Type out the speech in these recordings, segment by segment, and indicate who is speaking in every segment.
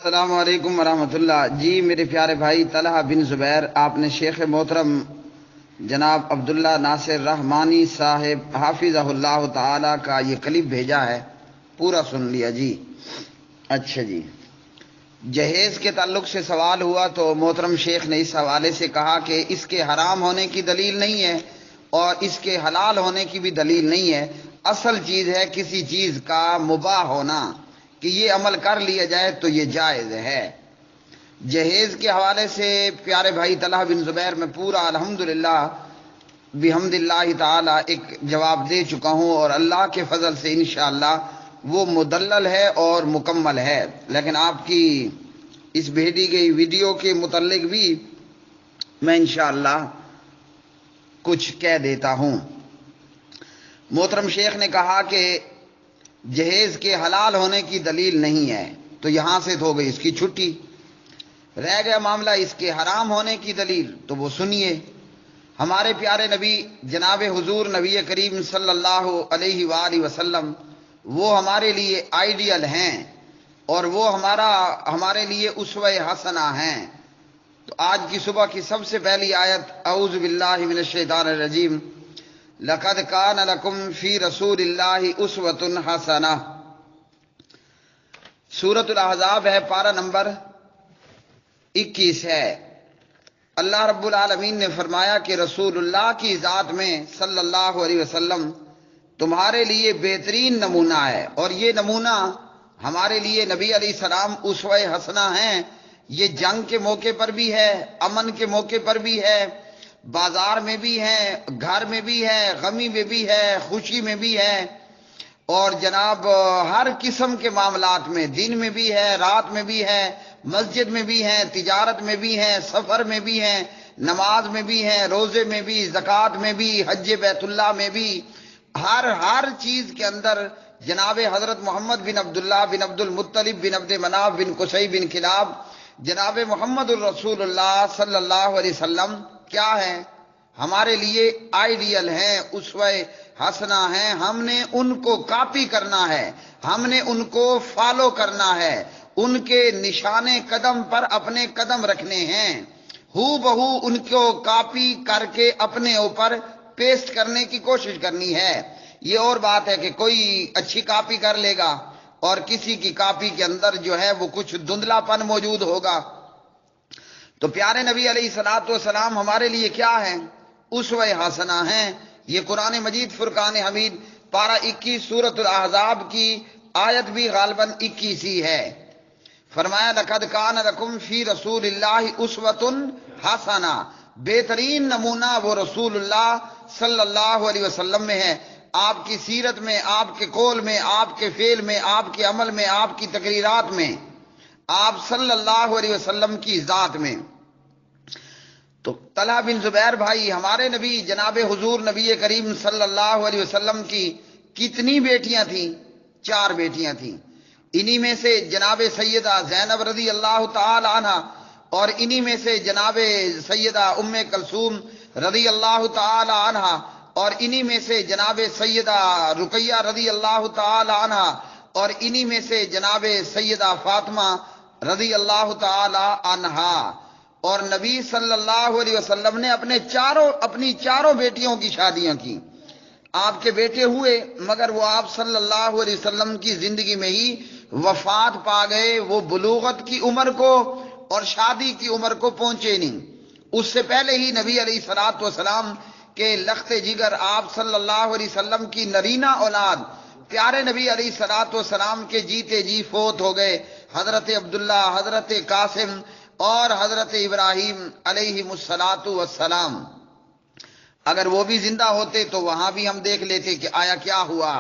Speaker 1: السلام علیکم ورحمۃ اللہ جی میرے پیارے بھائی طلحہ بن زبیر، آپ نے شیخ محترم جناب عبداللہ ناصر رحمانی صاحب حافظہ اللہ تعالی کا یہ کلپ بھیجا ہے، پورا سن لیا جی۔ اچھا جی، جہیز کے تعلق سے سوال ہوا تو محترم شیخ نے اس حوالے سے کہا کہ اس کے حرام ہونے کی دلیل نہیں ہے اور اس کے حلال ہونے کی بھی دلیل نہیں ہے۔ اصل چیز ہے کسی چیز کا مباح ہونا، کہ یہ عمل کر لیا جائے تو یہ جائز ہے۔ جہیز کے حوالے سے پیارے بھائی طلحہ بن زبیر میں پورا الحمدللہ بحمد اللہ تعالی ایک جواب دے چکا ہوں، اور اللہ کے فضل سے انشاءاللہ وہ مدلل ہے اور مکمل ہے۔ لیکن آپ کی اس بھیجی گئی ویڈیو کے متعلق بھی میں انشاءاللہ کچھ کہہ دیتا ہوں۔ محترم شیخ نے کہا کہ جہیز کے حلال ہونے کی دلیل نہیں ہے، تو یہاں سے تو ہو گئی اس کی چھٹی، رہ گیا معاملہ اس کے حرام ہونے کی دلیل، تو وہ سنیے۔ ہمارے پیارے نبی جناب حضور نبی کریم صلی اللہ علیہ وآلہ وسلم وہ ہمارے لیے آئیڈیل ہیں اور وہ ہمارے لیے اسوہ حسنہ ہیں۔ تو آج کی صبح کی سب سے پہلی آیت اعوذ باللہ من الشیطان الرجیم، لقد کان لکم فی رسول اللہ اسوۃ حسنہ، سورۃ الاحزاب ہے، پارہ نمبر 21 ہے۔ اللہ رب العالمین نے فرمایا کہ رسول اللہ کی ذات میں صلی اللہ علیہ وسلم تمہارے لیے بہترین نمونہ ہے، اور یہ نمونہ ہمارے لیے نبی علیہ السلام اسوہ حسنہ ہیں۔ یہ جنگ کے موقع پر بھی ہے، امن کے موقع پر بھی ہے، بازار میں بھی ہے، گھر میں بھی ہے، غمی میں بھی ہے، خوشی میں بھی ہے، اور جناب ہر قسم کے معاملات میں، دن میں بھی ہے، رات میں بھی ہے، مسجد میں بھی ہیں، تجارت میں بھی ہیں، سفر میں بھی ہیں، نماز میں بھی ہیں، روزے میں بھی، زکوٰۃ میں بھی، حج بیت اللہ میں بھی، ہر چیز کے اندر جناب حضرت محمد بن عبداللہ بن عبد المطلب بن عبد مناف بن قصی بن کلاب جناب محمد الرسول اللہ صلی اللہ علیہ وسلم کیا ہیں؟ ہمارے لیے آئیڈیل ہیں، اسوہ حسنہ ہیں۔ ہم نے ان کو کاپی کرنا ہے، ہم نے ان کو فالو کرنا ہے، ان کے نشان قدم پر اپنے قدم رکھنے ہیں، ہو بہو ان کو کاپی کر کے اپنے اوپر پیسٹ کرنے کی کوشش کرنی ہے۔ یہ اور بات ہے کہ کوئی اچھی کاپی کر لے گا اور کسی کی کاپی کے اندر جو ہے وہ کچھ دھندلا پن موجود ہوگا۔ تو پیارے نبی علیہ الصلوۃ والسلام ہمارے لیے کیا ہیں؟ اسوہ حسنہ ہیں۔ یہ قرآن مجید فرقان حمید پارہ 21 سورۃ الاحزاب کی آیت بھی غالباً 21 ہی ہے۔ فرمایا لقد کان لکم فی رسول اللہ اسوۃ حسنہ، بہترین نمونہ وہ رسول اللہ صلی اللہ علیہ وسلم میں ہے۔ آپ کی سیرت میں، آپ کے قول میں، آپ کے فعل میں، آپ کے عمل میں، آپ کی تقریرات میں، آپ صلی اللہ علیہ وسلم کی ذات میں۔ تو طلحہ بن زبیر بھائی، ہمارے نبی جناب حضور نبی کریم صلی اللہ علیہ وسلم کی کتنی بیٹیاں تھیں؟ 4 بیٹیاں تھیں۔ انہی میں سے جناب سیدہ زینب رضی اللہ تعالی عنہ، اور انہی میں سے جناب سیدہ ام کلثوم رضی اللہ تعالی عنہ، اور انہی میں سے جناب سیدہ رقیہ رضی اللہ تعالی عنہ، اور انہی میں سے جناب سیدہ فاطمہ رضی اللہ تعالی عنہ۔ اور نبی صلی اللہ علیہ وسلم نے اپنی چاروں بیٹیوں کی شادیاں کی۔ آپ کے بیٹے ہوئے مگر وہ آپ صلی اللہ علیہ وسلم کی زندگی میں ہی وفات پا گئے، وہ بلوغت کی عمر کو اور شادی کی عمر کو پہنچے نہیں۔ اس سے پہلے ہی نبی علیہ الصلوۃ والسلام کے لخت جگر آپ صلی اللہ علیہ وسلم کی نرینہ اولاد پیارے نبی علیہ الصلوۃ والسلام کے جیتے جی فوت ہو گئے، حضرت عبداللہ، حضرت قاسم اور حضرت ابراہیم علیہ الصلوۃ والسلام۔ اگر وہ بھی زندہ ہوتے تو وہاں بھی ہم دیکھ لیتے کہ آیا کیا ہوا،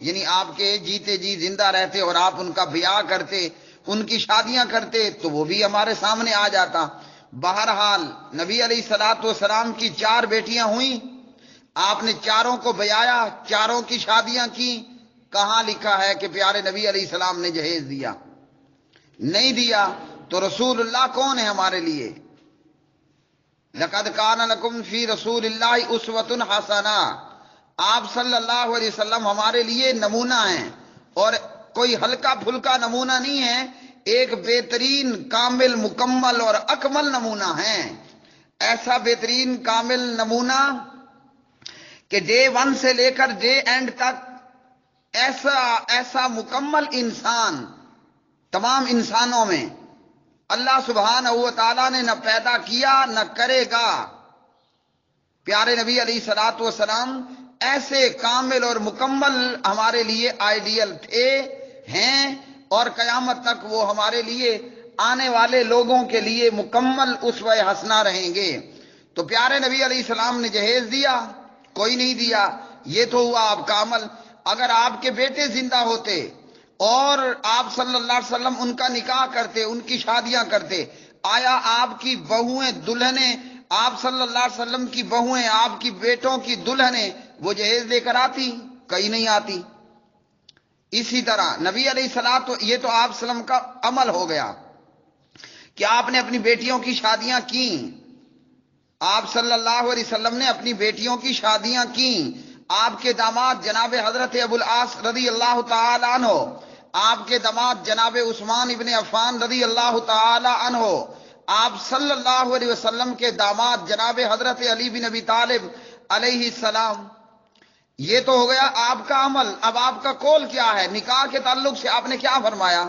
Speaker 1: یعنی آپ کے جیتے جی زندہ رہتے اور آپ ان کا بیاہ کرتے، ان کی شادیاں کرتے، تو وہ بھی ہمارے سامنے آ جاتا۔ بہرحال نبی علیہ الصلوۃ والسلام کی 4 بیٹیاں ہوئیں، آپ نے چاروں کو بیایا، چاروں کی شادیاں کی۔ کہاں لکھا ہے کہ پیارے نبی علیہ السلام نے جہیز دیا؟ نہیں دیا۔ تو رسول اللہ کون ہے ہمارے لیے؟ لقد کان لکم فی رسول اللہ اسوۃ حسنہ، آپ صلی اللہ علیہ وسلم ہمارے لیے نمونہ ہیں، اور کوئی ہلکا پھلکا نمونہ نہیں ہے، ایک بہترین کامل مکمل اور اکمل نمونہ ہیں. ایسا بہترین کامل نمونہ کہ ڈے 1 سے لے کر ڈے اینڈ تک ایسا مکمل انسان تمام انسانوں میں اللہ سبحانہ و تعالیٰ نے نہ پیدا کیا نہ کرے گا. پیارے نبی علیہ الصلوۃ والسلام ایسے کامل اور مکمل ہمارے لیے آئیڈیل تھے، ہیں، اور قیامت تک وہ ہمارے لیے آنے والے لوگوں کے لیے مکمل اسوہ حسنہ رہیں گے. تو پیارے نبی علیہ السلام نے جہیز دیا؟ کوئی نہیں دیا. یہ تو ہوا آپ کا عمل. اگر آپ کے بیٹے زندہ ہوتے اور آپ صلی اللہ علیہ وسلم ان کا نکاح کرتے، ان کی شادیاں کرتے، آیا آپ کی بہویں دلہنیں، آپ صلی اللہ علیہ وسلم کی بہویں، آپ کی بیٹوں کی دلہنیں وہ جہیز لے کر آتی؟ کہیں نہیں آتی. اسی طرح نبی علیہ الصلوۃ، یہ تو آپ وسلم کا عمل ہو گیا کہ آپ نے اپنی بیٹیوں کی شادیاں کی. آپ صلی اللہ علیہ وسلم نے اپنی بیٹیوں کی شادیاں کی. آپ کے داماد جناب حضرت ابو العاص رضی اللہ تعالی عنہ، آپ کے داماد جناب عثمان ابن عفان رضی اللہ تعالی عنہ، آپ صلی اللہ علیہ وسلم کے داماد جناب حضرت علی بن ابی طالب علیہ السلام. یہ تو ہو گیا آپ کا عمل. اب آپ کا قول کیا ہے؟ نکاح کے تعلق سے آپ نے کیا فرمایا؟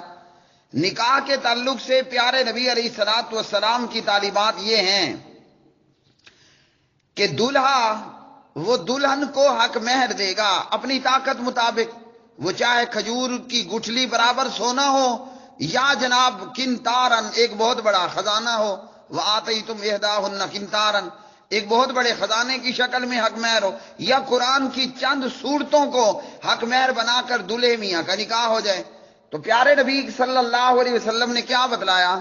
Speaker 1: نکاح کے تعلق سے پیارے نبی علیہ الصلوۃ والسلام کی تعلیمات یہ ہیں کہ دولہا وہ دلہن کو حق مہر دے گا اپنی طاقت مطابق، وہ چاہے کھجور کی گٹھلی برابر سونا ہو یا جناب کنتارن ایک بہت بڑا خزانہ ہو. وآتیتم احداہن کنتارن ایک بہت بڑے خزانے کی شکل میں حق مہر ہو، یا قرآن کی چند صورتوں کو حق مہر بنا کر دلہے میاں کا نکاح ہو جائے. تو پیارے نبی صلی اللہ علیہ وسلم نے کیا بتلایا؟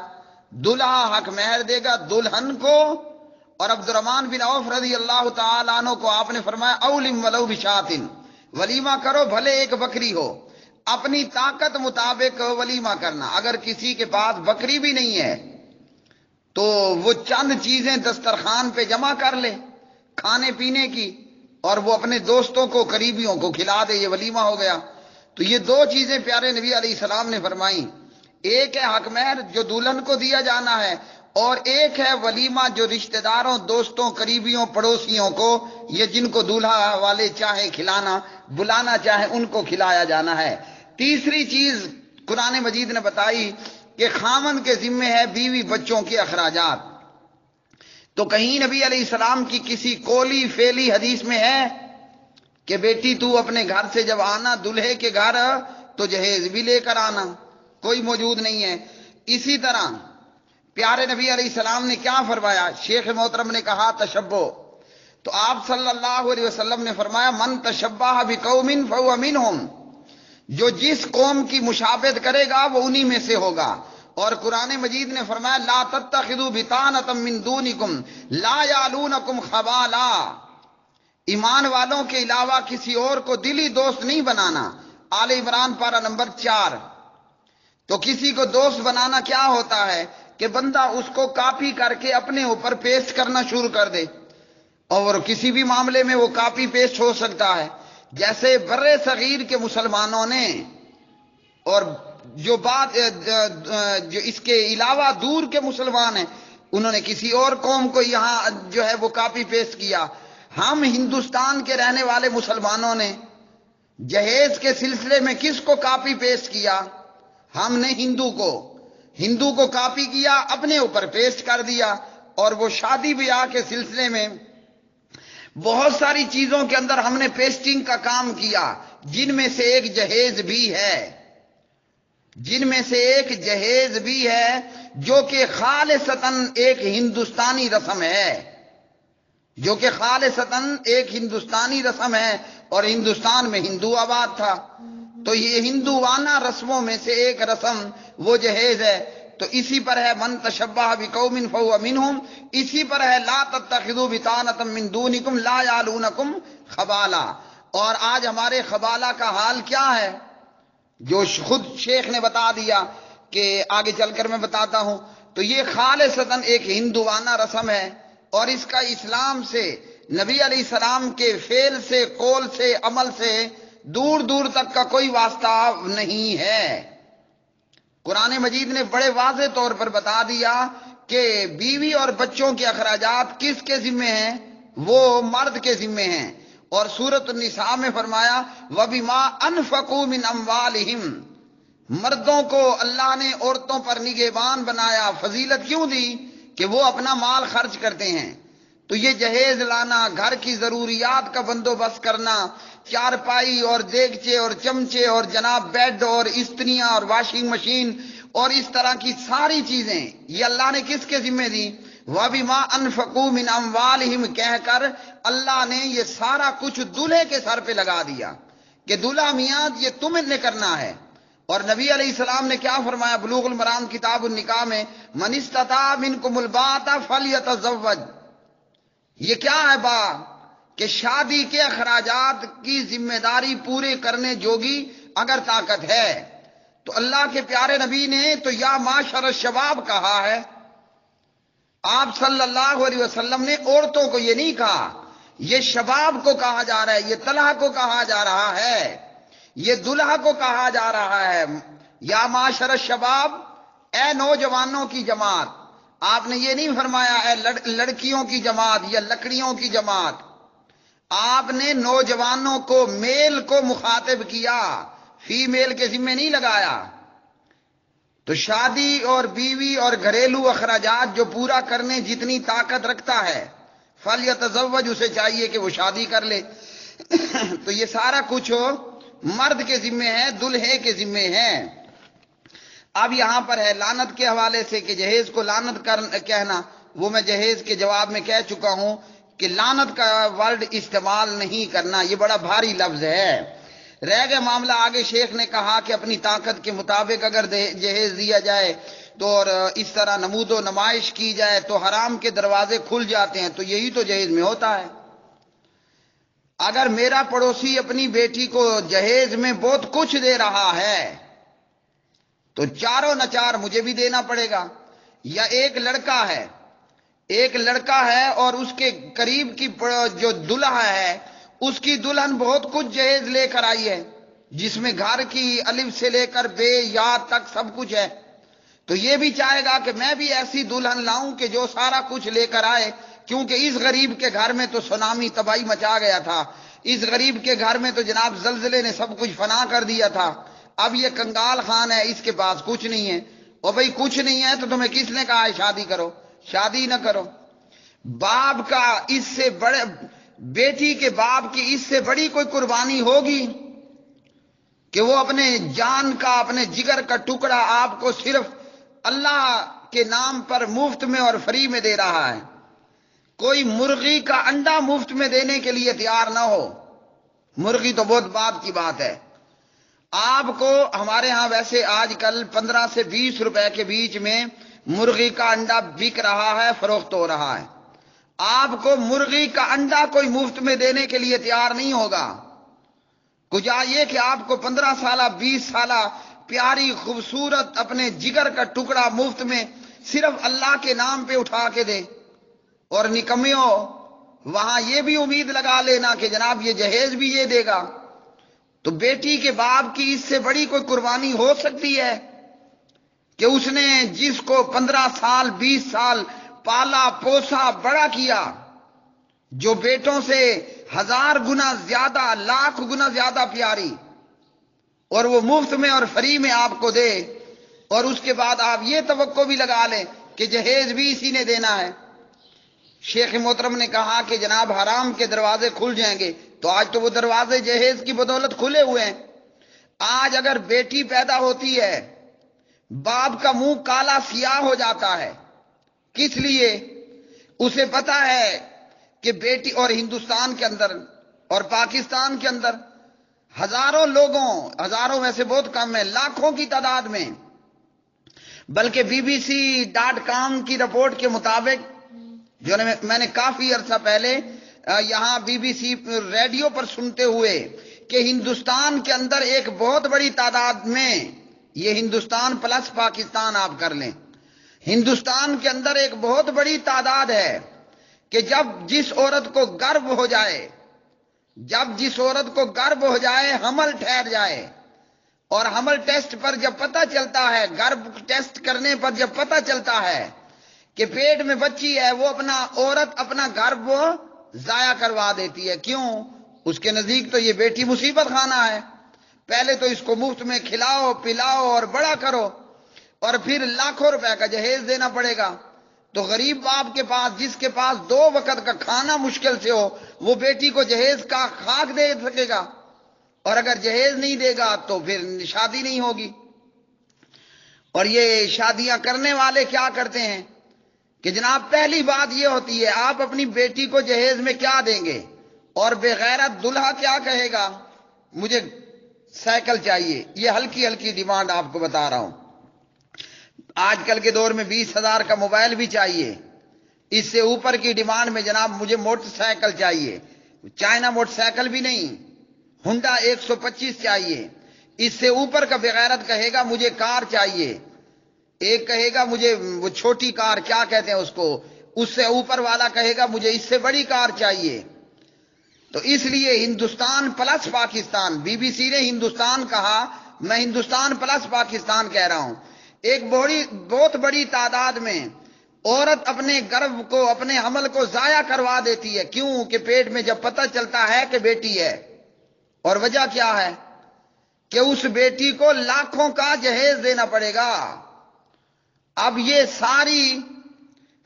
Speaker 1: دلہا حق مہر دے گا دلہن کو. اور عبد الرحمن بن عوف رضی اللہ تعالیٰ عنہ کو آپ نے فرمایا اولم ولو بشاتن، ولیمہ کرو بھلے ایک بکری ہو. اپنی طاقت مطابق ولیمہ کرنا. اگر کسی کے پاس بکری بھی نہیں ہے تو وہ چند چیزیں دسترخوان پہ جمع کر لے کھانے پینے کی، اور وہ اپنے دوستوں کو قریبیوں کو کھلا دے. یہ ولیمہ ہو گیا. تو یہ دو چیزیں پیارے نبی علیہ السلام نے فرمائیں. ایک ہے حق مہر جو دلہن کو دیا جانا ہے، اور ایک ہے ولیمہ جو رشتہ داروں، دوستوں، قریبیوں، پڑوسیوں کو، یہ جن کو دولہا والے چاہے کھلانا، بلانا چاہے ان کو کھلایا جانا ہے. تیسری چیز قرآن مجید نے بتائی کہ خامن کے ذمے ہے بیوی بچوں کے اخراجات. تو کہیں نبی علیہ السلام کی کسی قولی فعلی حدیث میں ہے کہ بیٹی تو اپنے گھر سے جب آنا دلہے کے گھر تو جہیز بھی لے کر آنا؟ کوئی موجود نہیں ہے. اسی طرح پیارے نبی علیہ السلام نے کیا فرمایا؟ شیخ محترم نے کہا تشبہ، تو آپ صلی اللہ علیہ وسلم نے فرمایا من تشبہ بقوم فہو منہم، جو جس قوم کی مشابہت کرے گا وہ انہی میں سے ہوگا. اور قرآن مجید نے فرمایا لا تتخذوا بطانۃ من دونکم لا یعلونکم خبالا، ایمان والوں کے علاوہ کسی اور کو دلی دوست نہیں بنانا. آل عمران پارہ نمبر 4. تو کسی کو دوست بنانا کیا ہوتا ہے کہ بندہ اس کو کاپی کر کے اپنے اوپر پیسٹ کرنا شروع کر دے، اور کسی بھی معاملے میں وہ کاپی پیسٹ ہو سکتا ہے. جیسے بر صغیر کے مسلمانوں نے، اور جو اس کے علاوہ دور کے مسلمان ہیں، انہوں نے کسی اور قوم کو یہاں جو ہے وہ کاپی پیسٹ کیا. ہم ہندوستان کے رہنے والے مسلمانوں نے جہیز کے سلسلے میں کس کو کاپی پیسٹ کیا؟ ہم نے ہندو کو کاپی کیا، اپنے اوپر پیسٹ کر دیا. اور وہ شادی بیاہ کے سلسلے میں بہت ساری چیزوں کے اندر ہم نے پیسٹنگ کا کام کیا، جن میں سے ایک جہیز بھی ہے، جو کہ خالصتاً ایک ہندوستانی رسم ہے، اور ہندوستان میں ہندو آباد تھا. تو یہ ہندوانہ رسموں میں سے ایک رسم وہ جہیز ہے. تو اسی پر ہے من تشبہ بقوم فہو منہم، اسی پر ہے لا تتخذوا بطانۃ من دونکم لا یعلونکم خبالا. اور آج ہمارے خبالہ کا حال کیا ہے، جو خود شیخ نے بتا دیا کہ آگے چل کر میں بتاتا ہوں. تو یہ خالصتاً ایک ہندوانہ رسم ہے، اور اس کا اسلام سے، نبی علیہ السلام کے فعل سے، قول سے، عمل سے دور دور تک کا کوئی واسطہ نہیں ہے. قرآن مجید نے بڑے واضح طور پر بتا دیا کہ بیوی اور بچوں کے اخراجات کس کے ذمے ہیں؟ وہ مرد کے ذمے ہیں۔ اور سورۃ النساء میں فرمایا وَبِمَا أَنفَقُوا مِنْ أَمْوَالِهِمْ، مردوں کو اللہ نے عورتوں پر نگہبان بنایا۔ فضیلت کیوں دی؟ کہ وہ اپنا مال خرچ کرتے ہیں۔ تو یہ جہیز لانا، گھر کی ضروریات کا بندوبست کرنا، چارپائی اور دیگچے اور چمچے اور جناب بیڈ اور استریاں اور واشنگ مشین اور اس طرح کی ساری چیزیں، یہ اللہ نے کس کے ذمہ دی؟ وَبِمَا أَنفَقُوا مِنْ أَمْوَالِهِمْ کہہ کر اللہ نے یہ سارا کچھ دولہے کے سر پہ لگا دیا کہ دولہا میاں یہ تم نے کرنا ہے۔ اور نبی علیہ السلام نے کیا فرمایا بلوغ المرام کتاب النکاح میں؟ من استطاع منکم الباءۃ فلیتزوج۔ یہ کیا ہے کہ شادی کے اخراجات کی ذمہ داری پورے کرنے جوگی اگر طاقت ہے تو اللہ کے پیارے نبی نے تو یا معاشر الشباب کہا ہے۔ آپ صلی اللہ علیہ وسلم نے عورتوں کو یہ نہیں کہا، یہ شباب کو کہا جا رہا ہے، یہ طلحہ کو کہا جا رہا ہے، یہ دلہا کو کہا جا رہا ہے۔ یا معاشر الشباب، اے نوجوانوں کی جماعت۔ آپ نے یہ نہیں فرمایا اے لڑکیوں کی جماعت یا لکڑیوں کی جماعت، آپ نے نوجوانوں کو، میل کو مخاطب کیا، فیمیل کے ذمہ نہیں لگایا۔ تو شادی اور بیوی اور گھریلو اخراجات جو پورا کرنے جتنی طاقت رکھتا ہے فلیتزوج، اسے چاہیے کہ وہ شادی کر لے۔ تو یہ سارا کچھ مرد کے ذمے ہے، دلہے کے ذمے ہے۔ اب یہاں پر ہے لعنت کے حوالے سے کہ جہیز کو لعنت کہنا، وہ میں جہیز کے جواب میں کہہ چکا ہوں کہ لعنت کا ورڈ استعمال نہیں کرنا، یہ بڑا بھاری لفظ ہے۔ رہ گیا معاملہ آگے، شیخ نے کہا کہ اپنی طاقت کے مطابق اگر جہیز دیا جائے تو اور اس طرح نمود و نمائش کی جائے تو حرام کے دروازے کھل جاتے ہیں، تو یہی تو جہیز میں ہوتا ہے۔ اگر میرا پڑوسی اپنی بیٹی کو جہیز میں بہت کچھ دے رہا ہے تو چاروں نچار مجھے بھی دینا پڑے گا۔ یا ایک لڑکا ہے اور اس کے قریب کی جو دلہا ہے اس کی دلہن بہت کچھ جہیز لے کر آئی ہے، جس میں گھر کی الف سے لے کر بے یا تک سب کچھ ہے، تو یہ بھی چاہے گا کہ میں بھی ایسی دلہن لاؤں کہ جو سارا کچھ لے کر آئے، کیونکہ اس غریب کے گھر میں تو سونامی تباہی مچا گیا تھا، اس غریب کے گھر میں تو جناب زلزلے نے سب کچھ فنا کر دیا تھا، اب یہ کنگال خان ہے، اس کے پاس کچھ نہیں ہے۔ اور بھئی کچھ نہیں ہے تو تمہیں کس نے کہا ہے شادی کرو؟ شادی نہ کرو۔ باپ کا اس سے بڑے، بیٹی کے باپ کی اس سے بڑی کوئی قربانی ہوگی کہ وہ اپنے جان کا، اپنے جگر کا ٹکڑا آپ کو صرف اللہ کے نام پر مفت میں اور فری میں دے رہا ہے؟ کوئی مرغی کا انڈا مفت میں دینے کے لیے تیار نہ ہو، مرغی تو بہت بعد کی بات ہے۔ آپ کو ہمارے ہاں ویسے آج کل 15 سے 20 روپے کے بیچ میں مرغی کا انڈا بک رہا ہے، فروخت ہو رہا ہے۔ آپ کو مرغی کا انڈا کوئی مفت میں دینے کے لیے تیار نہیں ہوگا، کجا یہ کہ آپ کو 15 سالہ 20 سالہ پیاری خوبصورت اپنے جگر کا ٹکڑا مفت میں صرف اللہ کے نام پہ اٹھا کے دے۔ اور نکمیوں، وہاں یہ بھی امید لگا لینا کہ جناب یہ جہیز بھی یہ دے گا، تو بیٹی کے باپ کی اس سے بڑی کوئی قربانی ہو سکتی ہے کہ اس نے جس کو 15 سال 20 سال پالا پوسا بڑا کیا، جو بیٹوں سے 1000 گنا زیادہ، لاکھ گنا زیادہ پیاری، اور وہ مفت میں اور فری میں آپ کو دے، اور اس کے بعد آپ یہ توقع بھی لگا لیں کہ جہیز بھی اسی نے دینا ہے۔ شیخ محترم نے کہا کہ جناب حرام کے دروازے کھل جائیں گے، تو آج تو وہ دروازے جہیز کی بدولت کھلے ہوئے ہیں۔ آج اگر بیٹی پیدا ہوتی ہے، باپ کا منہ کالا سیاہ ہو جاتا ہے، کس لیے؟ اسے پتا ہے کہ بیٹی، اور ہندوستان کے اندر اور پاکستان کے اندر ہزاروں لوگوں، ہزاروں میں سے بہت کم ہے، لاکھوں کی تعداد میں، بلکہ BBC.com کی رپورٹ کے مطابق، جو میں نے کافی عرصہ پہلے یہاں BBC ریڈیو پر سنتے ہوئے، کہ ہندوستان کے اندر ایک بہت بڑی تعداد میں، یہ ہندوستان پلس پاکستان آپ کر لیں، ہندوستان کے اندر ایک بہت بڑی تعداد ہے کہ جس عورت کو گربھ ہو جائے، جس عورت کو گربھ ہو جائے، حمل ٹھہر جائے، اور حمل ٹیسٹ پر جب پتہ چلتا ہے، گربھ ٹیسٹ کرنے پر جب پتہ چلتا ہے کہ پیٹ میں بچی ہے، وہ عورت اپنا گربھ ضائع کروا دیتی ہے۔ کیوں؟ اس کے نزدیک تو یہ بیٹی مصیبت خانہ ہے، پہلے تو اس کو مفت میں کھلاؤ پلاؤ اور بڑا کرو، اور پھر لاکھوں روپے کا جہیز دینا پڑے گا۔ تو غریب باپ کے پاس، جس کے پاس 2 وقت کا کھانا مشکل سے ہو، وہ بیٹی کو جہیز کا خاک دے سکے گا؟ اور اگر جہیز نہیں دے گا تو پھر شادی نہیں ہوگی۔ اور یہ شادیاں کرنے والے کیا کرتے ہیں کہ جناب پہلی بات یہ ہوتی ہے آپ اپنی بیٹی کو جہیز میں کیا دیں گے، اور بے غیرت دلہا کیا کہے گا؟ مجھے سائیکل چاہیے۔ یہ ہلکی ہلکی ڈیمانڈ آپ کو بتا رہا ہوں۔ آج کل کے دور میں 20,000 کا موبائل بھی چاہیے، اس سے اوپر کی ڈیمانڈ میں جناب مجھے موٹر سائیکل چاہیے، چائنا موٹر سائیکل بھی نہیں، ہنڈا 125 چاہیے۔ اس سے اوپر کا بغیرت کہے گا مجھے کار چاہیے، ایک کہے گا مجھے وہ چھوٹی کار کیا کہتے ہیں اس کو، اس سے اوپر والا کہے گا مجھے اس سے بڑی کار چاہیے۔ تو اس لیے Hindustan plus Pakistan, B B C نے ہندوستان کہا، میں ہندوستان پلس پاکستان کہہ رہا ہوں۔ ایک بہت بڑی تعداد میں عورت اپنے گربھ کو، اپنے حمل کو ضائع کروا دیتی ہے۔ کیوں؟ کہ پیٹ میں جب پتہ چلتا ہے کہ بیٹی ہے، اور وجہ کیا ہے کہ اس بیٹی کو لاکھوں کا جہیز دینا پڑے گا۔ اب یہ ساری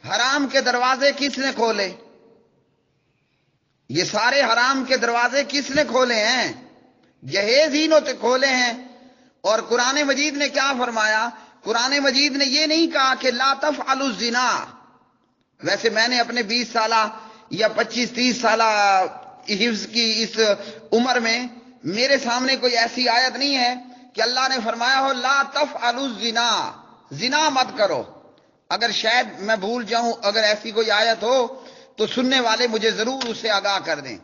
Speaker 1: حرام کے دروازے کس نے کھولے؟ یہ سارے حرام کے دروازے کس نے کھولے ہیں؟ جہیز ہی نے کھولے ہیں۔ اور قرآن مجید نے کیا فرمایا؟ قرآن مجید نے یہ نہیں کہا کہ لا تفعلوا الزنا۔ ویسے میں نے اپنے 20 سالہ یا 25-30 سالہ حفظ کی اس عمر میں میرے سامنے کوئی ایسی آیت نہیں ہے کہ اللہ نے فرمایا ہو لا تفعلوا الزنا، زنا مت کرو۔ اگر شاید میں بھول جاؤں، اگر ایسی کوئی آیت ہو تو سننے والے مجھے ضرور اسے آگاہ کر دیں۔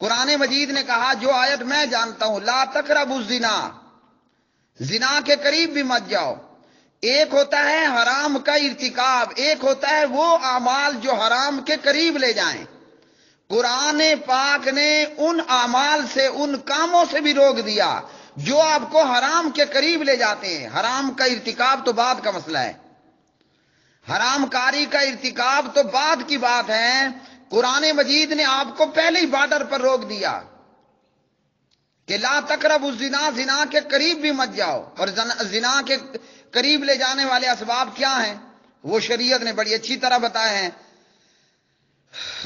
Speaker 1: قرآن مجید نے کہا جو آیت میں جانتا ہوں، لا تقربوا الزنا، زنا کے قریب بھی مت جاؤ۔ ایک ہوتا ہے حرام کا ارتکاب، ایک ہوتا ہے وہ اعمال جو حرام کے قریب لے جائیں۔ قرآن پاک نے ان اعمال سے، ان کاموں سے بھی روک دیا جو آپ کو حرام کے قریب لے جاتے ہیں۔ حرام کا ارتکاب تو بعد کا مسئلہ ہے، حرام کاری کا ارتکاب تو بعد کی بات ہے۔ قرآن مجید نے آپ کو پہلے ہی بارڈر پر روک دیا کہ لا تقربوا الزنا، زنا کے قریب بھی مت جاؤ۔ اور زنا کے قریب لے جانے والے اسباب کیا ہیں وہ شریعت نے بڑی اچھی طرح بتائے ہیں۔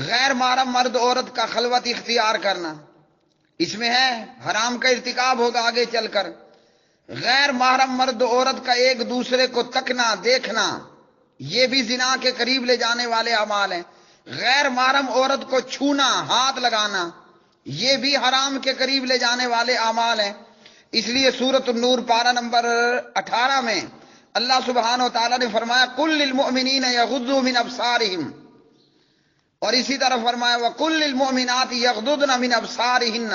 Speaker 1: غیر محرم مرد عورت کا خلوت اختیار کرنا، اس میں ہے حرام کا ارتکاب ہوگا آگے چل کر۔ غیر محرم مرد عورت کا ایک دوسرے کو تکنا، دیکھنا، یہ بھی زنا کے قریب لے جانے والے اعمال ہیں۔ غیر محرم عورت کو چھونا، ہاتھ لگانا، یہ بھی حرام کے قریب لے جانے والے اعمال ہیں۔ اس لیے سورۃ النور پارہ نمبر 18 میں اللہ سبحانہ و تعالیٰ نے فرمایا قل للمؤمنین یغضوا من ابصارہم، اور اسی طرح فرمایا وقل للمؤمنات یغضضن من ابصارہن۔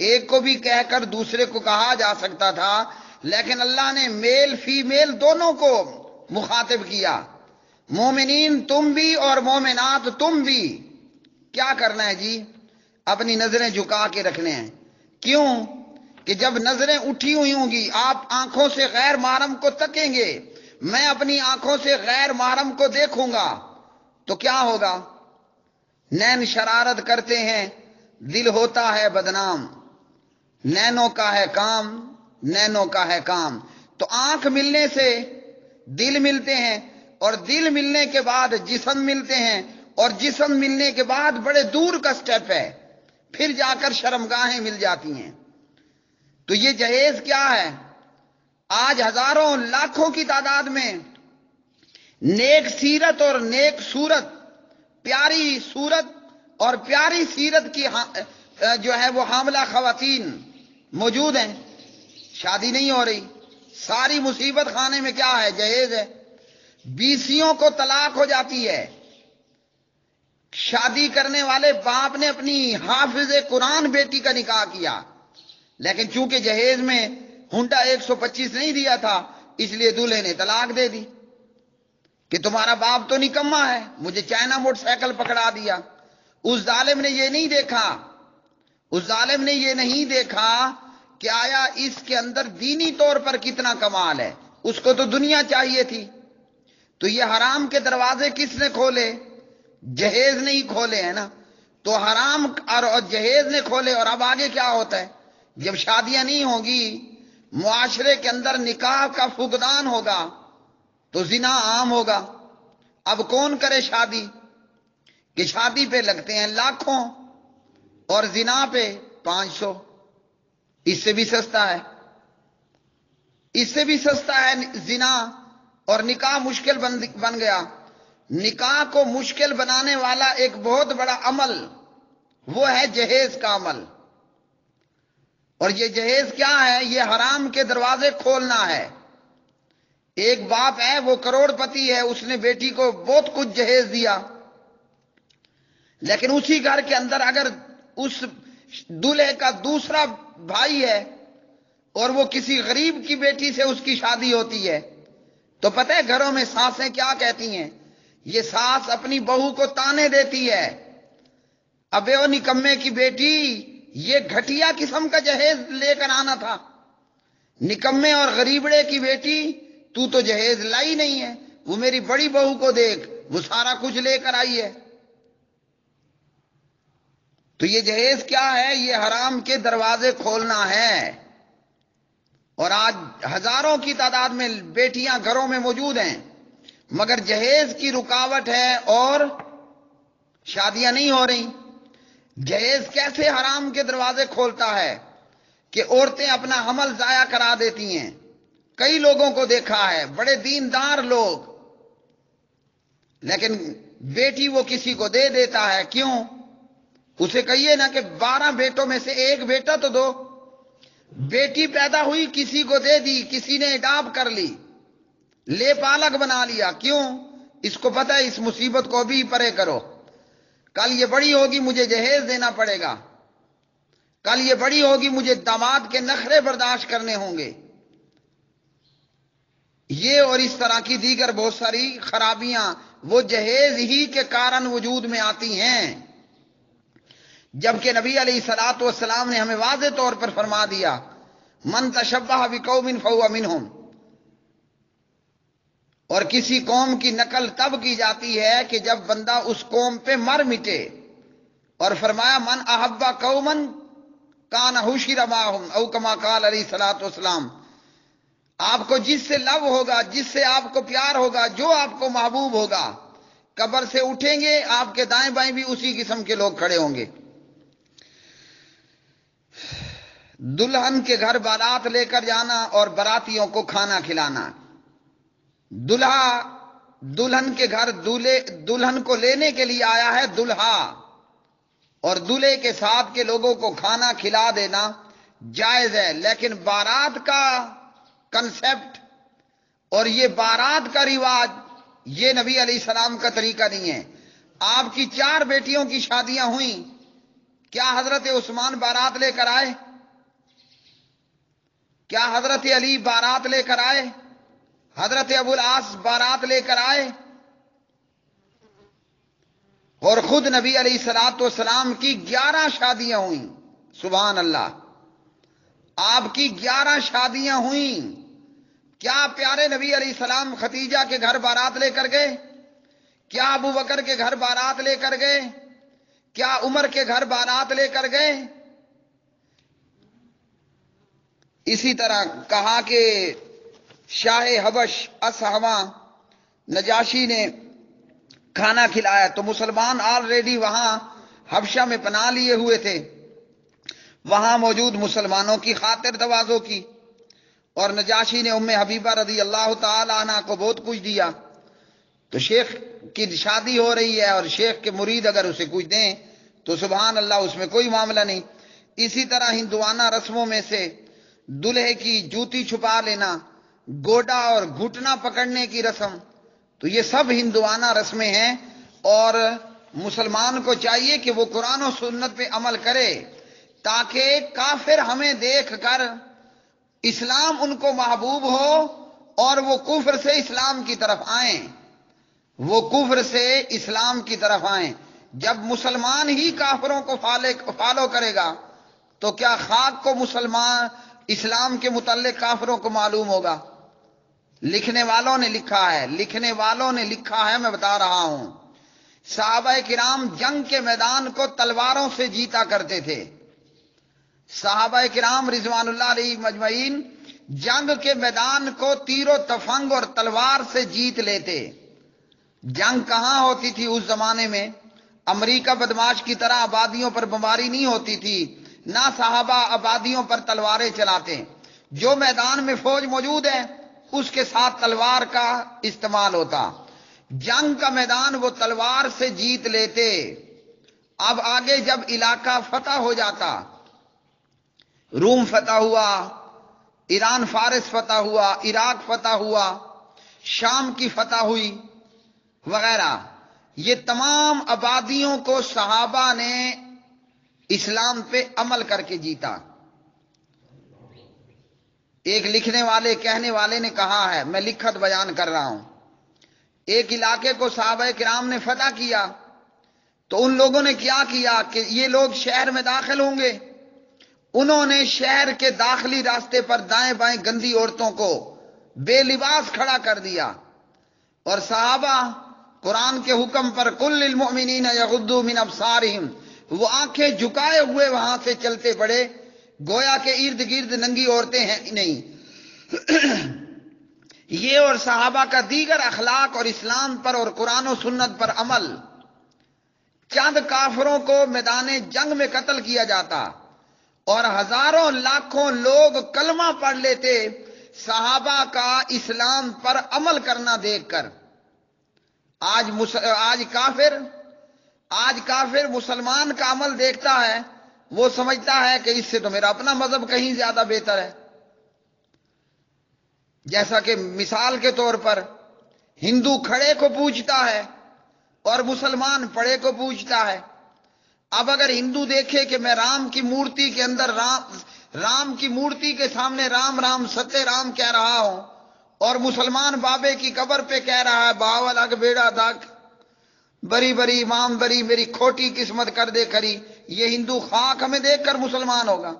Speaker 1: ایک کو بھی کہہ کر دوسرے کو کہا جا سکتا تھا، لیکن اللہ نے میل فیمیل دونوں کو مخاطب کیا۔ مومنین تم بھی اور مومنات تم بھی کیا کرنا ہے جی؟ اپنی نظریں جھکا کے رکھنے ہیں۔ کیوں؟ کہ جب نظریں اٹھی ہوئی ہوں گی، آپ آنکھوں سے غیر محرم کو تکیں گے، میں اپنی آنکھوں سے غیر محرم کو دیکھوں گا تو کیا ہوگا؟ نین شرارت کرتے ہیں، دل ہوتا ہے بدنام، نینوں کا ہے کام، نینوں کا ہے کام۔ تو آنکھ ملنے سے دل ملتے ہیں، اور دل ملنے کے بعد جسم ملتے ہیں، اور جسم ملنے کے بعد بڑے دور کا سٹیپ ہے، پھر جا کر شرمگاہیں مل جاتی ہیں۔ تو یہ جہیز کیا ہے؟ آج ہزاروں لاکھوں کی تعداد میں نیک سیرت اور نیک صورت، پیاری صورت اور پیاری سیرت کی جو ہے وہ حاملہ خواتین موجود ہیں، شادی نہیں ہو رہی۔ ساری مصیبت خانے میں کیا ہے؟ جہیز ہے۔ بیسیوں کو طلاق ہو جاتی ہے۔ شادی کرنے والے باپ نے اپنی حافظ قرآن بیٹی کا نکاح کیا، لیکن چونکہ جہیز میں ہنڈا 125 نہیں دیا تھا، اس لیے دولہے نے طلاق دے دی کہ تمہارا باپ تو نکما ہے، مجھے چائنا موٹر سائیکل پکڑا دیا۔ اس ظالم نے یہ نہیں دیکھا، اس ظالم نے یہ نہیں دیکھا کہ آیا اس کے اندر دینی طور پر کتنا کمال ہے. اس کو تو دنیا چاہیے تھی. تو یہ حرام کے دروازے کس نے کھولے؟ جہیز نے ہی کھولے ہیں نا. تو حرام اور جہیز نے کھولے. اور اب آگے کیا ہوتا ہے؟ جب شادیاں نہیں ہوں گی، معاشرے کے اندر نکاح کا فقدان ہوگا تو زنا عام ہوگا. اب کون کرے شادی؟ کہ شادی پہ لگتے ہیں لاکھوں اور زنا پہ 500. اس سے بھی سستا ہے، اس سے بھی سستا ہے زنا. اور نکاح مشکل بن گیا. نکاح کو مشکل بنانے والا ایک بہت بڑا عمل وہ ہے جہیز کا عمل. اور یہ جہیز کیا ہے؟ یہ حرام کے دروازے کھولنا ہے. ایک باپ ہے، وہ کروڑ پتی ہے، اس نے بیٹی کو بہت کچھ جہیز دیا، لیکن اسی گھر کے اندر اگر اس دولہے کا دوسرا بھائی ہے اور وہ کسی غریب کی بیٹی سے اس کی شادی ہوتی ہے تو پتہ ہے گھروں میں ساسیں کیا کہتی ہیں؟ یہ ساس اپنی بہو کو تانے دیتی ہے، ابے او نکمے کی بیٹی، یہ گھٹیا قسم کا جہیز لے کر آنا تھا. نکمے اور غریبڑے کی بیٹی، تو جہیز لائی نہیں ہے. وہ میری بڑی بہو کو دیکھ، وہ سارا کچھ لے کر آئی ہے. تو یہ جہیز کیا ہے؟ یہ حرام کے دروازے کھولنا ہے. اور آج ہزاروں کی تعداد میں بیٹیاں گھروں میں موجود ہیں، مگر جہیز کی رکاوٹ ہے اور شادیاں نہیں ہو رہی. جہیز کیسے حرام کے دروازے کھولتا ہے کہ عورتیں اپنا حمل ضائع کرا دیتی ہیں. کئی لوگوں کو دیکھا ہے، بڑے دیندار لوگ، لیکن بیٹی وہ کسی کو دے دیتا ہے. کیوں؟ اسے کہیے نا کہ 12 بیٹوں میں سے ایک بیٹا تو دو. بیٹی پیدا ہوئی، کسی کو دے دی، کسی نے اڈاپ کر لی، لے پالک بنا لیا. کیوں؟ اس کو پتہ ہے اس مصیبت کو بھی پرے کرو، کل یہ بڑی ہوگی مجھے جہیز دینا پڑے گا، کل یہ بڑی ہوگی مجھے داماد کے نخرے برداشت کرنے ہوں گے. یہ اور اس طرح کی دیگر بہت ساری خرابیاں وہ جہیز ہی کے کارن وجود میں آتی ہیں. جبکہ نبی علیہ الصلوۃ والسلام نے ہمیں واضح طور پر فرما دیا، من تشبہ بقوم فہو منہم. اور کسی قوم کی نقل تب کی جاتی ہے کہ جب بندہ اس قوم پہ مر مٹے. اور فرمایا من احب قوما کان حشر معہم او کما قال علیہ الصلوۃ والسلام. آپ کو جس سے لو ہوگا، جس سے آپ کو پیار ہوگا، جو آپ کو محبوب ہوگا، قبر سے اٹھیں گے آپ کے دائیں بائیں بھی اسی قسم کے لوگ کھڑے ہوں گے. دلہن کے گھر بارات لے کر جانا اور براتیوں کو کھانا کھلانا. دلہا دلہن کے گھر دلہن کو لینے کے لیے آیا ہے دلہا، اور دلہے کے ساتھ کے لوگوں کو کھانا کھلا دینا جائز ہے. لیکن بارات کا کنسپٹ اور یہ بارات کا رواج یہ نبی علیہ السلام کا طریقہ نہیں ہے. آپ کی 4 بیٹیوں کی شادیاں ہوئیں، کیا حضرت عثمان بارات لے کر آئے؟ کیا حضرت علی بارات لے کر آئے؟ حضرت ابو العاص بارات لے کر آئے؟ اور خود نبی علیہ الصلوۃ والسلام کی 11 شادیاں ہوئیں. سبحان اللہ، آپ کی 11 شادیاں ہوئیں. کیا پیارے نبی علیہ السلام ختیجہ کے گھر بارات لے کر گئے؟ کیا ابو بکر کے گھر بارات لے کر گئے؟ کیا عمر کے گھر بارات لے کر گئے؟ اسی طرح کہا کہ شاہ حبش اصحما نجاشی نے کھانا کھلایا تو مسلمان آلریڈی وہاں حبشہ میں پناہ لیے ہوئے تھے، وہاں موجود مسلمانوں کی خاطر تواضع کی، اور نجاشی نے ام حبیبہ رضی اللہ تعالی عنہ کو بہت کچھ دیا. تو شیخ کی شادی ہو رہی ہے اور شیخ کے مرید اگر اسے کچھ دیں تو سبحان اللہ اس میں کوئی معاملہ نہیں. اسی طرح ہندوانہ رسموں میں سے دلہے کی جوتی چھپا لینا، گوڈا اور گھٹنا پکڑنے کی رسم، تو یہ سب ہندوانہ رسمیں ہیں. اور مسلمان کو چاہیے کہ وہ قرآن و سنت پہ عمل کرے تاکہ کافر ہمیں دیکھ کر اسلام ان کو محبوب ہو اور وہ کفر سے اسلام کی طرف آئیں، وہ کفر سے اسلام کی طرف آئیں. جب مسلمان ہی کافروں کو فالو کرے گا تو کیا خاک کو مسلمان اسلام کے متعلق کافروں کو معلوم ہوگا. لکھنے والوں نے لکھا ہے، میں بتا رہا ہوں. صحابہ کرام جنگ کے میدان کو تلواروں سے جیتا کرتے تھے. صحابہ کرام رضوان اللہ علیہ مجمعین جنگ کے میدان کو تیر و تفنگ اور تلوار سے جیت لیتے. جنگ کہاں ہوتی تھی اس زمانے میں؟ امریکہ بدماش کی طرح آبادیوں پر بمباری نہیں ہوتی تھی، نہ صحابہ آبادیوں پر تلواریں چلاتے. جو میدان میں فوج موجود ہے اس کے ساتھ تلوار کا استعمال ہوتا. جنگ کا میدان وہ تلوار سے جیت لیتے. اب آگے جب علاقہ فتح ہو جاتا، روم فتح ہوا، ایران فارس فتح ہوا، عراق فتح ہوا، شام کی فتح ہوئی وغیرہ، یہ تمام آبادیوں کو صحابہ نے اسلام پہ عمل کر کے جیتا. ایک لکھنے والے کہنے والے نے کہا ہے، میں لکھت بیان کر رہا ہوں، ایک علاقے کو صحابہ کرام نے فتح کیا تو ان لوگوں نے کیا کیا کہ یہ لوگ شہر میں داخل ہوں گے، انہوں نے شہر کے داخلی راستے پر دائیں بائیں گندی عورتوں کو بے لباس کھڑا کر دیا. اور صحابہ قرآن کے حکم پر کل للمؤمنین یغضوا من ابصارہم، وہ آنکھیں جھکائے ہوئے وہاں سے چلتے پڑے، گویا کہ ارد گرد ننگی عورتیں ہیں نہیں. یہ اور صحابہ کا دیگر اخلاق اور اسلام پر اور قرآن و سنت پر عمل. چند کافروں کو میدان جنگ میں قتل کیا جاتا اور ہزاروں لاکھوں لوگ کلمہ پڑھ لیتے صحابہ کا اسلام پر عمل کرنا دیکھ کر. آج کافر مسلمان کا عمل دیکھتا ہے، وہ سمجھتا ہے کہ اس سے تو میرا اپنا مذہب کہیں زیادہ بہتر ہے. جیسا کہ مثال کے طور پر ہندو کھڑے کو پوجتا ہے اور مسلمان پڑے کو پوجتا ہے. اب اگر ہندو دیکھے کہ میں رام کی مورتی کے اندر رام کی مورتی کے سامنے رام رام ستیہ رام کہہ رہا ہوں اور مسلمان بابے کی قبر پہ کہہ رہا ہے باول اگ بیڑا داغ بری بری امام بری میری کھوٹی قسمت کر دے کری، یہ ہندو خاک ہمیں دیکھ کر مسلمان ہوگا.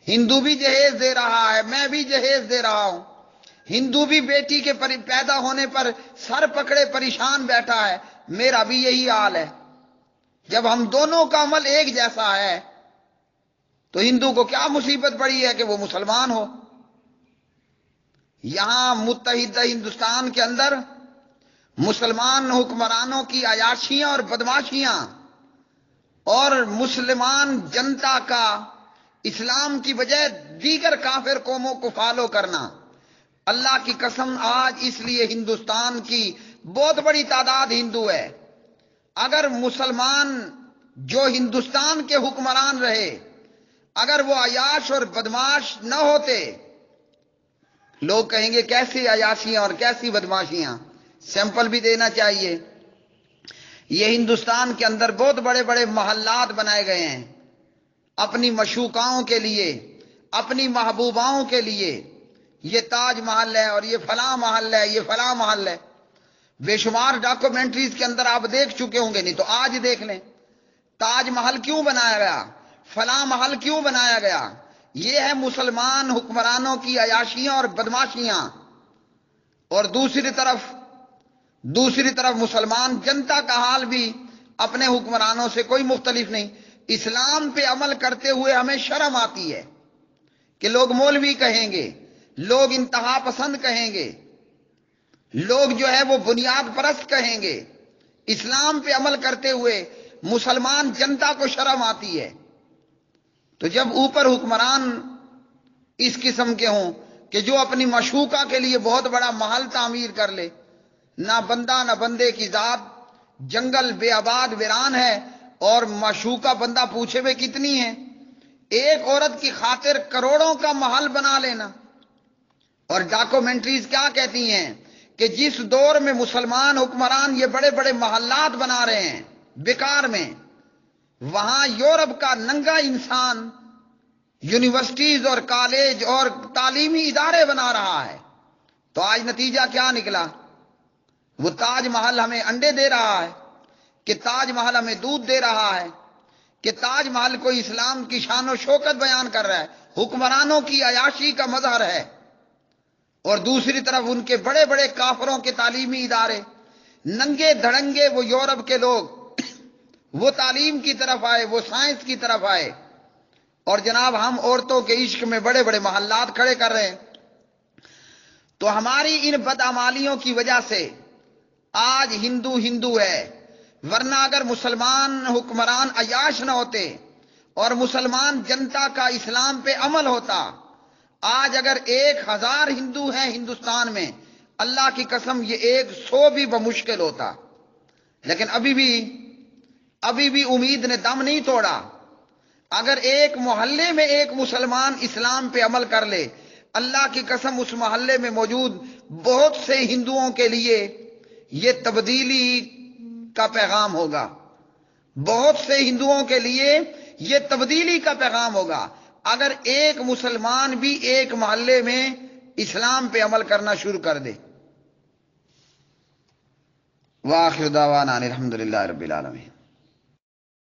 Speaker 1: ہندو بھی جہیز دے رہا ہے، میں بھی جہیز دے رہا ہوں. ہندو بھی بیٹی کے پیدا ہونے پر سر پکڑے پریشان بیٹھا ہے، میرا بھی یہی حال ہے. جب ہم دونوں کا عمل ایک جیسا ہے تو ہندو کو کیا مصیبت پڑی ہے کہ وہ مسلمان ہو. یہاں متحدہ ہندوستان کے اندر مسلمان حکمرانوں کی عیاشیاں اور بدماشیاں اور مسلمان جنتا کا اسلام کی بجائے دیگر کافر قوموں کو فالو کرنا. اللہ کی قسم آج اس لیے ہندوستان کی بہت بڑی تعداد ہندو ہے. اگر مسلمان جو ہندوستان کے حکمران رہے اگر وہ عیاش اور بدماش نہ ہوتے، لوگ کہیں گے کیسی عیاشیاں اور کیسی بدماشیاں، سیمپل بھی دینا چاہیے. یہ ہندوستان کے اندر بہت بڑے بڑے محلات بنائے گئے ہیں اپنی مشوقاؤں کے لیے، اپنی محبوباؤں کے لیے. یہ تاج محل ہے اور یہ فلاں محل ہے، یہ فلاں محل ہے. بے شمار ڈاکومنٹریز کے اندر آپ دیکھ چکے ہوں گے، نہیں تو آج دیکھ لیں تاج محل کیوں بنایا گیا، فلاں محل کیوں بنایا گیا. یہ ہے مسلمان حکمرانوں کی عیاشیاں اور بدماشیاں. اور دوسری طرف مسلمان جنتا کا حال بھی اپنے حکمرانوں سے کوئی مختلف نہیں. اسلام پہ عمل کرتے ہوئے ہمیں شرم آتی ہے کہ لوگ مولوی کہیں گے، لوگ انتہا پسند کہیں گے، لوگ جو ہے وہ بنیاد پرست کہیں گے. اسلام پہ عمل کرتے ہوئے مسلمان جنتا کو شرم آتی ہے. تو جب اوپر حکمران اس قسم کے ہوں کہ جو اپنی مشوقہ کے لیے بہت بڑا محل تعمیر کر لے، نہ بندہ نہ بندے کی ذات، جنگل بے آباد ویران ہے اور مشوقہ بندہ پوچھے ہوئے کتنی ہے، ایک عورت کی خاطر کروڑوں کا محل بنا لینا. اور ڈاکومنٹریز کیا کہتی ہیں کہ جس دور میں مسلمان حکمران یہ بڑے بڑے محلات بنا رہے ہیں بیکار میں، وہاں یورپ کا ننگا انسان یونیورسٹیز اور کالج اور تعلیمی ادارے بنا رہا ہے. تو آج نتیجہ کیا نکلا؟ وہ تاج محل ہمیں انڈے دے رہا ہے کہ تاج محل ہمیں دودھ دے رہا ہے کہ تاج محل کوئی اسلام کی شان و شوکت بیان کر رہا ہے. حکمرانوں کی عیاشی کا مظہر ہے، اور دوسری طرف ان کے بڑے بڑے کافروں کے تعلیمی ادارے، ننگے دھڑنگے وہ یورپ کے لوگ وہ تعلیم کی طرف آئے، وہ سائنس کی طرف آئے، اور جناب ہم عورتوں کے عشق میں بڑے بڑے محلات کھڑے کر رہے ہیں۔ تو ہماری ان بدعمالیوں کی وجہ سے آج ہندو ہندو ہے، ورنہ اگر مسلمان حکمران عیاش نہ ہوتے اور مسلمان جنتا کا اسلام پہ عمل ہوتا، آج اگر 1000 ہندو ہیں ہندوستان میں، اللہ کی قسم یہ 100 بھی بمشکل ہوتا۔ لیکن ابھی بھی امید نے دم نہیں توڑا۔ اگر ایک محلے میں ایک مسلمان اسلام پہ عمل کر لے، اللہ کی قسم اس محلے میں موجود بہت سے ہندوؤں کے لیے یہ تبدیلی کا پیغام ہوگا، بہت سے ہندوؤں کے لیے یہ تبدیلی کا پیغام ہوگا اگر ایک مسلمان بھی ایک محلے میں اسلام پہ عمل کرنا شروع کر دے۔ وآخر دعوانا الحمدللہ رب العالمین۔